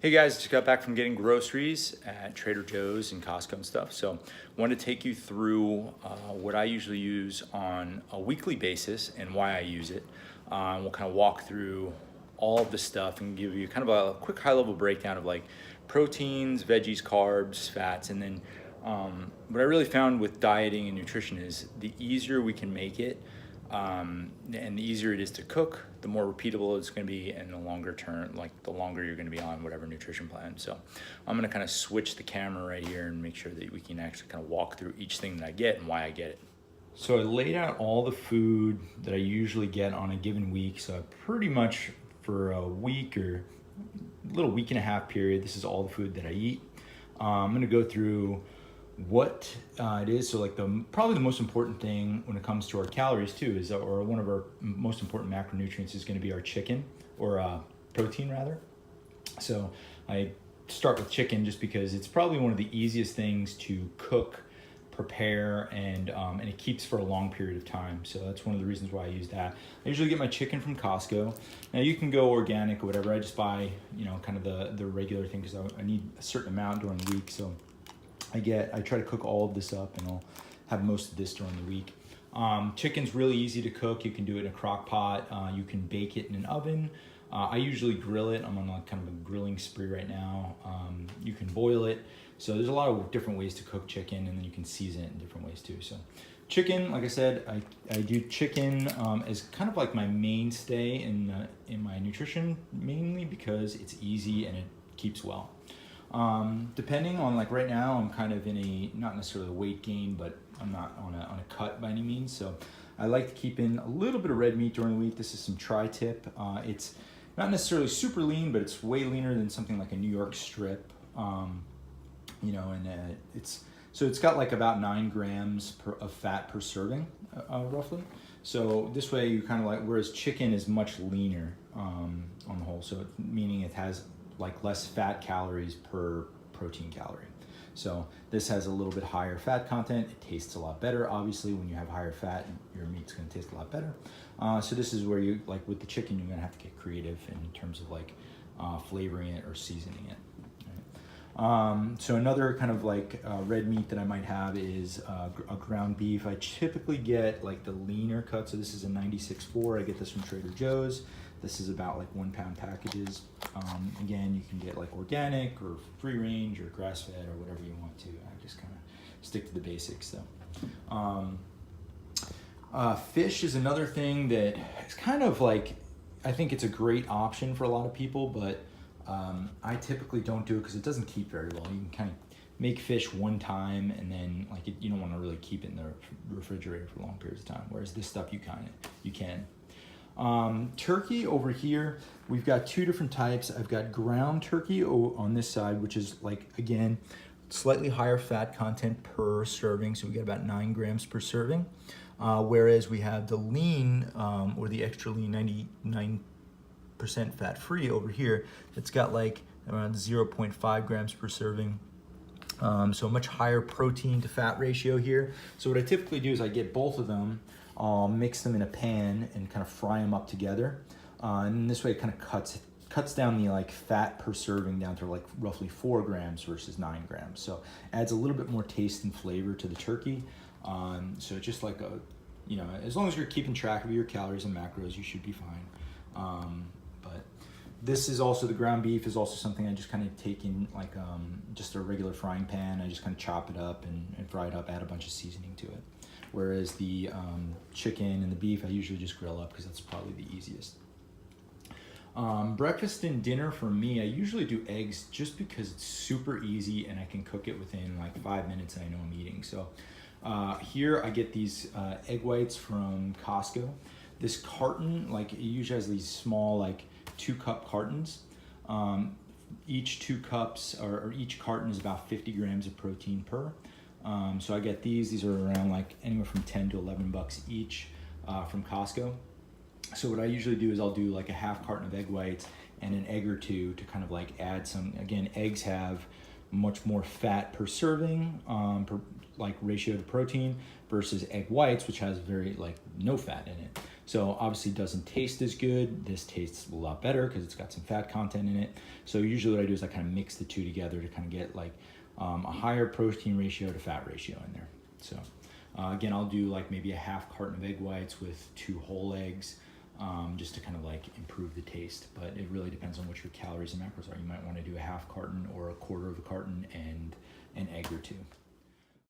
Hey guys, just got back from getting groceries at Trader Joe's and Costco and stuff. So wanted to take you through what I usually use on a weekly basis and why I use it. We'll kind of walk through all of the stuff and give you kind of a quick high level breakdown of like proteins, veggies, carbs, fats, and then what I really found with dieting and nutrition is the easier we can make it, and the easier it is to cook, the more repeatable it's going to be, and the longer term, like the longer you're going to be on whatever nutrition plan. So I'm going to kind of switch the camera right here and make sure that we can actually kind of walk through each thing that I get and why I get it. So I laid out all the food that I usually get on a given week. So I pretty much for a week or a little week and a half period, this is all the food that I eat. I'm going to go through what it is. So like probably the most important thing when it comes to our calories too is, or one of our most important macronutrients is going to be our chicken, or protein rather. So I start with chicken just because it's probably one of the easiest things to cook, prepare, and it keeps for a long period of time. So that's one of the reasons why I use that. I usually get my chicken from Costco. Now you can go organic or whatever. I just buy, kind of the regular thing because I need a certain amount during the week. So I try to cook all of this up, and I'll have most of this during the week. Chicken's really easy to cook. You can do it in a crock pot. You can bake it in an oven. I usually grill it. I'm on kind of a grilling spree right now. You can boil it. So there's a lot of different ways to cook chicken, and then you can season it in different ways too. So chicken, like I said, I do chicken as kind of like my mainstay in my nutrition, mainly because it's easy and it keeps well. Depending on, like right now, I'm kind of in not necessarily a weight gain, but I'm not on a cut by any means. So I like to keep in a little bit of red meat during the week. This is some tri-tip. It's not necessarily super lean, but it's way leaner than something like a New York strip. It's got like about 9 grams of fat per serving, roughly. So this way you kind of like, whereas chicken is much leaner on the whole. So meaning it has like less fat calories per protein calorie. So this has a little bit higher fat content. It tastes a lot better. Obviously, when you have higher fat, your meat's going to taste a lot better. So this is where you, like with the chicken, you're going to have to get creative in terms of like flavoring it or seasoning it. So another kind of like red meat that I might have is a ground beef. I typically get like the leaner cut. So this is a 96.4. I get this from Trader Joe's. This is about like 1 pound packages. Again, you can get like organic or free range or grass fed or whatever you want to. I just kind of stick to the basics though. Fish is another thing that is kind of like, I think it's a great option for a lot of people, but I typically don't do it because it doesn't keep very well. You can kind of make fish one time and then you don't want to really keep it in the refrigerator for long periods of time. Whereas this stuff you can. Turkey over here, we've got 2 different types. I've got ground turkey on this side, which is like, again, slightly higher fat content per serving. So we get about 9 grams per serving. Whereas we have the lean, or the extra lean 99% fat free over here. It's got like around 0.5 grams per serving. So a much higher protein to fat ratio here. So what I typically do is I get both of them, I'll mix them in a pan and kind of fry them up together. And this way it kind of cuts down the like fat per serving down to like roughly 4 grams versus 9 grams. So adds a little bit more taste and flavor to the turkey. So just like as long as you're keeping track of your calories and macros, you should be fine. But this is also, the ground beef is also something I just kind of take in like just a regular frying pan. I just kind of chop it up and fry it up, add a bunch of seasoning to it. Whereas the chicken and the beef, I usually just grill up because that's probably the easiest. Breakfast and dinner for me, I usually do eggs just because it's super easy and I can cook it within like 5 minutes and I know I'm eating. So here I get these egg whites from Costco. This carton, like it usually has these small like 2-cup cartons. Each 2 cups or each carton is about 50 grams of protein per. So I get these are around like anywhere from 10 to 11 bucks each from Costco. So what I usually do is I'll do like a half carton of egg whites and an egg or 2 to kind of like add some, again, eggs have much more fat per serving, per like ratio to protein versus egg whites, which has very like no fat in it. So obviously doesn't taste as good. This tastes a lot better because it's got some fat content in it. So usually what I do is I kind of mix the two together to kind of get like a higher protein ratio to fat ratio in there. So again, I'll do like maybe a half carton of egg whites with 2 whole eggs, just to kind of like improve the taste. But it really depends on what your calories and macros are. You might want to do a half carton or a quarter of a carton and an egg or 2.